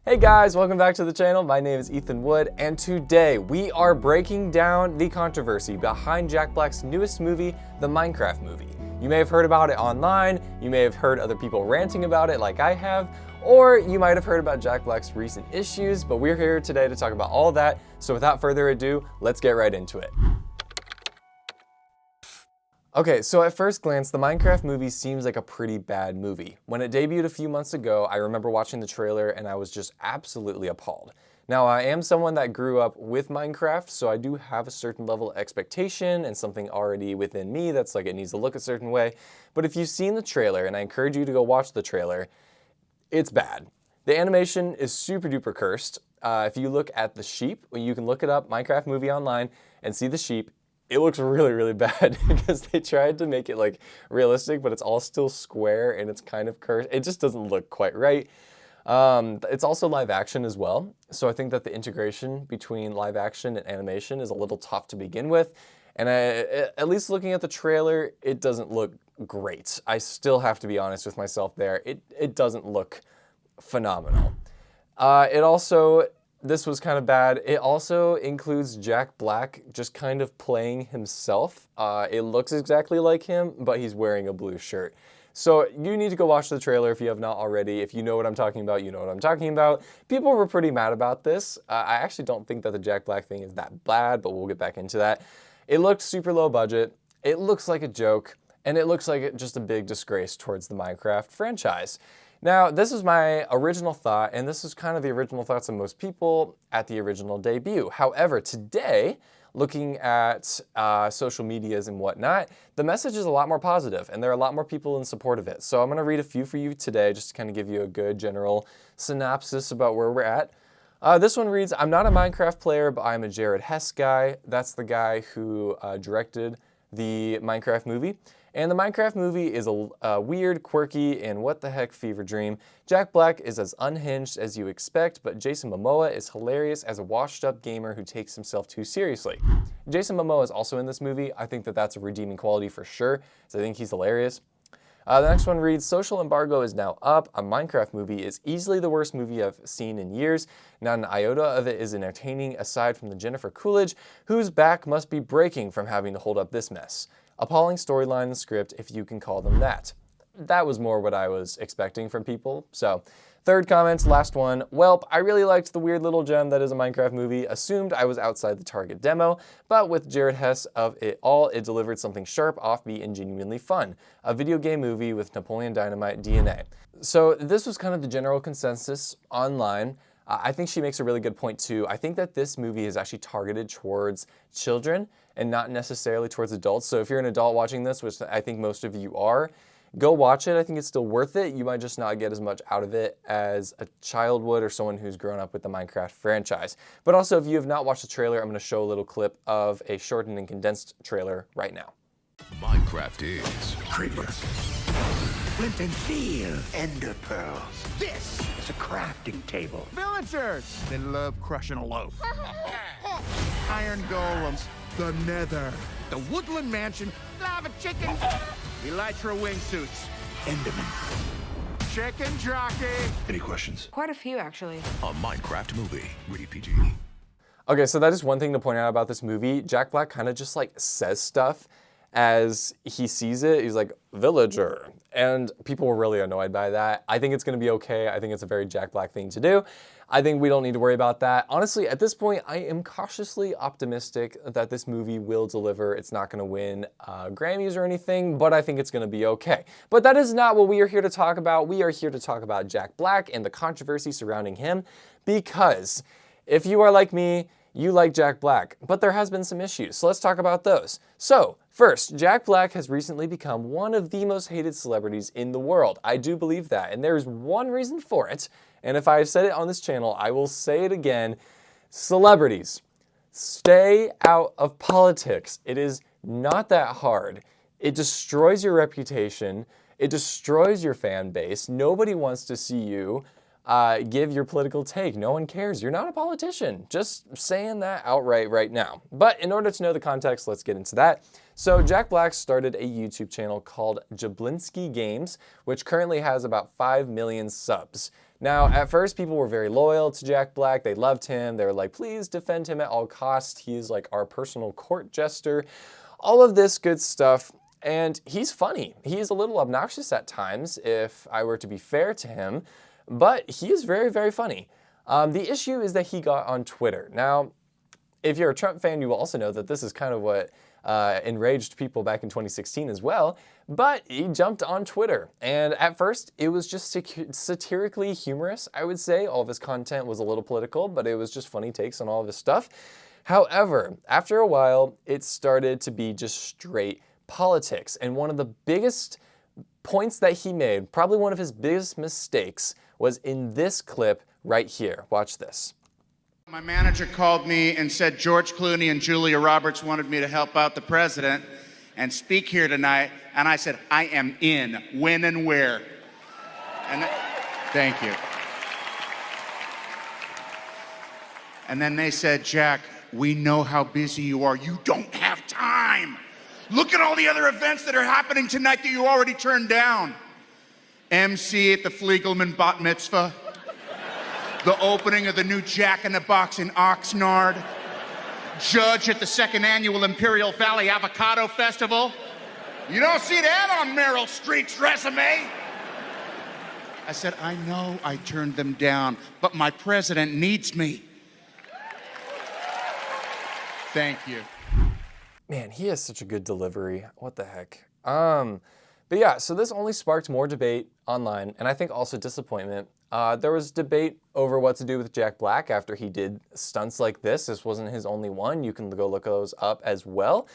Hey guys, welcome back to the channel. My name is Ethan Wood, and today we are breaking down the controversy behind Jack Black's newest movie, the Minecraft movie. You may have heard about it online, you may have heard other people ranting about it like I have, or you might have heard about Jack Black's recent issues, but we're here today to talk about all that. So without further ado, let's get right into it. Okay, so at first glance, the Minecraft movie seems like a pretty bad movie. When it debuted a few months ago, I remember watching the trailer and I was just absolutely appalled. Now, I am someone that grew up with Minecraft, so I do have a certain level of expectation and something already within me that's like it needs to look a certain way. But if you've seen the trailer, and I encourage you to go watch the trailer, it's bad. The animation is super duper cursed. If you look at the sheep, you can look it up, Minecraft movie online, and see the sheep. It looks really, really bad because they tried to make it like realistic, but it's all still square and it's kind of cursed. It just doesn't look quite right. It's also live action as well. So I think that the integration between live action and animation is a little tough to begin with. And at least looking at the trailer, it doesn't look great. I still have to be honest with myself there. It doesn't look phenomenal. This was kind of bad. It also includes Jack Black just kind of playing himself. It looks exactly like him, but he's wearing a blue shirt. So you need to go watch the trailer if you have not already. If you know what I'm talking about, you know what I'm talking about. People were pretty mad about this. I actually don't think that the Jack Black thing is that bad, but we'll get back into that. It looked super low budget. It looks like a joke, and it looks like just a big disgrace towards the Minecraft franchise. Now, this is my original thought, and this is kind of the original thoughts of most people at the original debut. However, today, looking at social medias and whatnot, the message is a lot more positive, and there are a lot more people in support of it. So I'm going to read a few for you today, just to kind of give you a good general synopsis about where we're at. This one reads, "I'm not a Minecraft player, but I'm a Jared Hess guy." That's the guy who directed the Minecraft movie. And the Minecraft movie is a weird, quirky, and what the heck fever dream. Jack Black is as unhinged as you expect, but Jason Momoa is hilarious as a washed-up gamer who takes himself too seriously. Jason Momoa is also in this movie. I think that that's a redeeming quality for sure, so I think he's hilarious. The next one reads, "Social embargo is now up. A Minecraft movie is easily the worst movie I've seen in years. Not an iota of it is entertaining aside from the Jennifer Coolidge, whose back must be breaking from having to hold up this mess. Appalling storyline and script, if you can call them that." That was more what I was expecting from people. So, third comment, last one. "Welp, I really liked the weird little gem that is a Minecraft movie. Assumed I was outside the target demo, but with Jared Hess of it all, it delivered something sharp, offbeat, and genuinely fun. A video game movie with Napoleon Dynamite DNA." So this was kind of the general consensus online. I think she makes a really good point too. I think that this movie is actually targeted towards children and not necessarily towards adults. So if you're an adult watching this, which I think most of you are, go watch it. I think it's still worth it. You might just not get as much out of it as a child would or someone who's grown up with the Minecraft franchise. But also, if you have not watched the trailer, I'm going to show a little clip of a shortened and condensed trailer right now. Minecraft is Creepers, flint and steel, ender pearls. This is a crafting table. Villagers! They love crushing a loaf. Iron golems. The nether. The woodland mansion. Lava chicken. Elytra wingsuits. Enderman. Chicken jockey. Any questions? Quite a few, actually. A Minecraft movie. Rated PG. Okay, so that is one thing to point out about this movie. Jack Black kind of just like says stuff as he sees it. He's like, "Villager." And people were really annoyed by that. I think it's going to be okay. I think it's a very Jack Black thing to do. I think we don't need to worry about that. Honestly, at this point, I am cautiously optimistic that this movie will deliver. It's not going to win Grammys or anything, but I think it's going to be okay. But that is not what we are here to talk about. We are here to talk about Jack Black and the controversy surrounding him, because if you are like me, you like Jack Black, but there has been some issues, so let's talk about those. So, first, Jack Black has recently become one of the most hated celebrities in the world. I do believe that, and there's one reason for it, and if I've said it on this channel, I will say it again. Celebrities, stay out of politics. It is not that hard. It destroys your reputation. It destroys your fan base. Nobody wants to see you give your political take. No one cares. You're not a politician. Just saying that outright right now. But in order to know the context, let's get into that. So Jack Black started a YouTube channel called Jablinskigames, which currently has about 5 million subs. Now, at first, people were very loyal to Jack Black. They loved him. They were like, please defend him at all costs. He's like our personal court jester. All of this good stuff. And he's funny. He's a little obnoxious at times, if I were to be fair to him. But he is very, very funny. The issue is that he got on Twitter. Now, if you're a Trump fan, you will also know that this is kind of what enraged people back in 2016 as well. But he jumped on Twitter. And at first, it was just satirically humorous, I would say. All of his content was a little political, but it was just funny takes on all of his stuff. However, after a while, it started to be just straight politics. And one of the biggest points that he made, probably one of his biggest mistakes, was in this clip right here. Watch this. My manager called me and said George Clooney and Julia Roberts wanted me to help out the president and speak here tonight. And I said, I am in. When and where? And thank you. And then they said, Jack, we know how busy you are. You don't have time. Look at all the other events that are happening tonight that you already turned down. MC at the Fliegelman Bat Mitzvah. The opening of the new Jack in the Box in Oxnard. Judge at the 2nd annual Imperial Valley Avocado Festival. You don't see that on Meryl Streep's resume. I said, I know I turned them down, but my president needs me. Thank you. Man, he has such a good delivery. What the heck? But yeah, so this only sparked more debate online, and I think also disappointment. There was debate over what to do with Jack Black after he did stunts like this. This wasn't his only one. You can go look those up as well.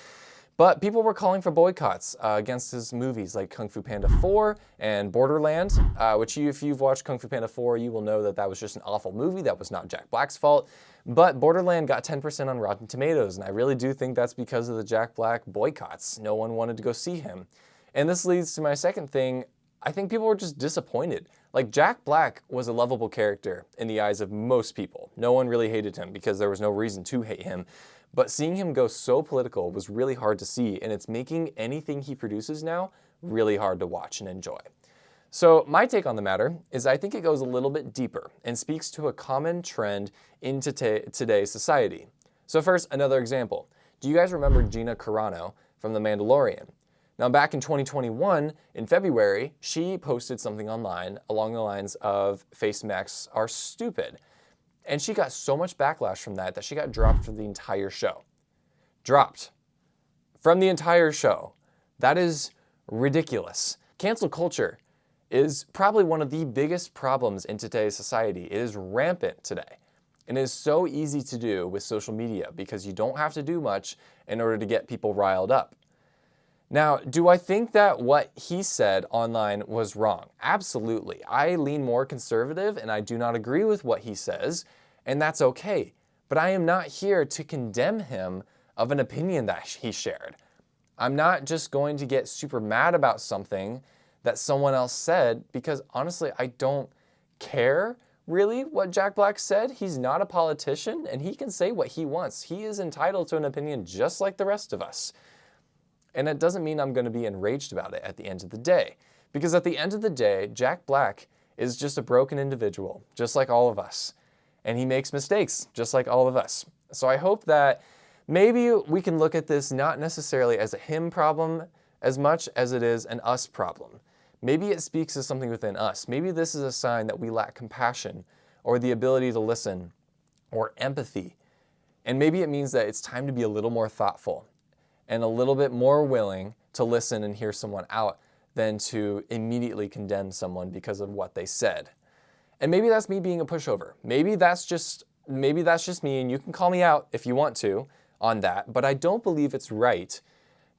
But people were calling for boycotts against his movies like Kung Fu Panda 4 and Borderland, which if you've watched Kung Fu Panda 4, you will know that that was just an awful movie. That was not Jack Black's fault. But Borderland got 10% on Rotten Tomatoes, and I really do think that's because of the Jack Black boycotts. No one wanted to go see him. And this leads to my second thing. I think people were just disappointed. Like, Jack Black was a lovable character in the eyes of most people. No one really hated him because there was no reason to hate him. But seeing him go so political was really hard to see, and it's making anything he produces now really hard to watch and enjoy. So my take on the matter is I think it goes a little bit deeper and speaks to a common trend in today's society. So first, another example. Do you guys remember Gina Carano from The Mandalorian? Now, back in 2021, in February, she posted something online along the lines of face masks are stupid. And she got so much backlash from that that she got dropped from the entire show. Dropped from the entire show. That is ridiculous. Cancel culture is probably one of the biggest problems in today's society. It is rampant today. And it is so easy to do with social media because you don't have to do much in order to get people riled up. Now, do I think that what he said online was wrong? Absolutely. I lean more conservative and I do not agree with what he says, and that's okay. But I am not here to condemn him of an opinion that he shared. I'm not just going to get super mad about something that someone else said because honestly, I don't care really what Jack Black said. He's not a politician and he can say what he wants. He is entitled to an opinion just like the rest of us. And it doesn't mean I'm going to be enraged about it at the end of the day. Because at the end of the day, Jack Black is just a broken individual, just like all of us. And he makes mistakes, just like all of us. So I hope that maybe we can look at this not necessarily as a him problem as much as it is an us problem. Maybe it speaks to something within us. Maybe this is a sign that we lack compassion or the ability to listen or empathy. And maybe it means that it's time to be a little more thoughtful and a little bit more willing to listen and hear someone out than to immediately condemn someone because of what they said. And maybe that's me being a pushover. Maybe that's just me, and you can call me out if you want to on that, but I don't believe it's right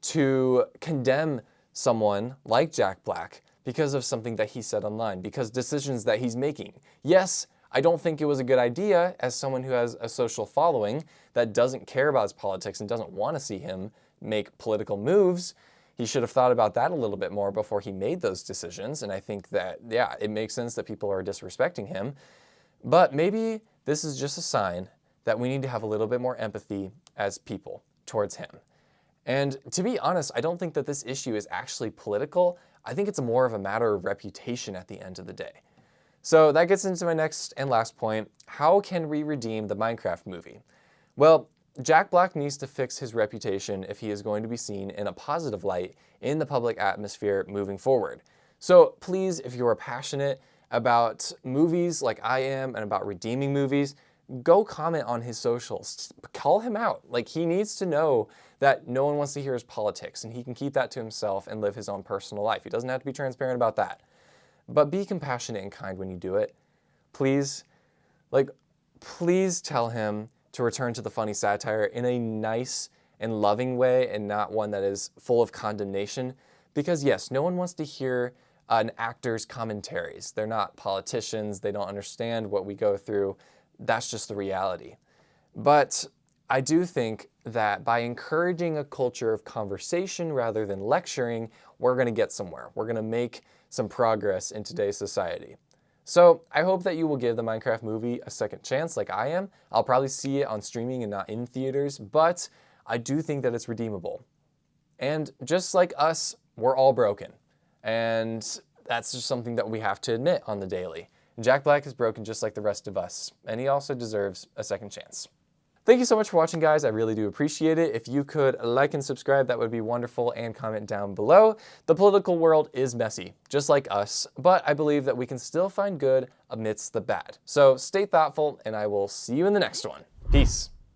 to condemn someone like Jack Black because of something that he said online, because decisions that he's making. Yes, I don't think it was a good idea as someone who has a social following that doesn't care about his politics and doesn't want to see him make political moves. He should have thought about that a little bit more before he made those decisions. And I think that, yeah, it makes sense that people are disrespecting him. But maybe this is just a sign that we need to have a little bit more empathy as people towards him. And to be honest, I don't think that this issue is actually political. I think it's more of a matter of reputation at the end of the day. So that gets into my next and last point. How can we redeem the Minecraft movie? Well, Jack Black needs to fix his reputation if he is going to be seen in a positive light in the public atmosphere moving forward. So please, if you are passionate about movies like I am and about redeeming movies, go comment on his socials. Call him out. Like, he needs to know that no one wants to hear his politics and he can keep that to himself and live his own personal life. He doesn't have to be transparent about that. But be compassionate and kind when you do it. Please, please tell him to return to the funny satire in a nice and loving way and not one that is full of condemnation. Because yes, no one wants to hear an actor's commentaries. They're not politicians. They don't understand what we go through. That's just the reality. But I do think that by encouraging a culture of conversation rather than lecturing, we're going to get somewhere. We're going to make some progress in today's society. So I hope that you will give the Minecraft movie a second chance like I am. I'll probably see it on streaming and not in theaters, but I do think that it's redeemable. And just like us, we're all broken. And that's just something that we have to admit on the daily. Jack Black is broken just like the rest of us, and he also deserves a second chance. Thank you so much for watching, guys. I really do appreciate it. If you could like and subscribe, that would be wonderful, and comment down below. The political world is messy, just like us, but I believe that we can still find good amidst the bad. So stay thoughtful, and I will see you in the next one. Peace.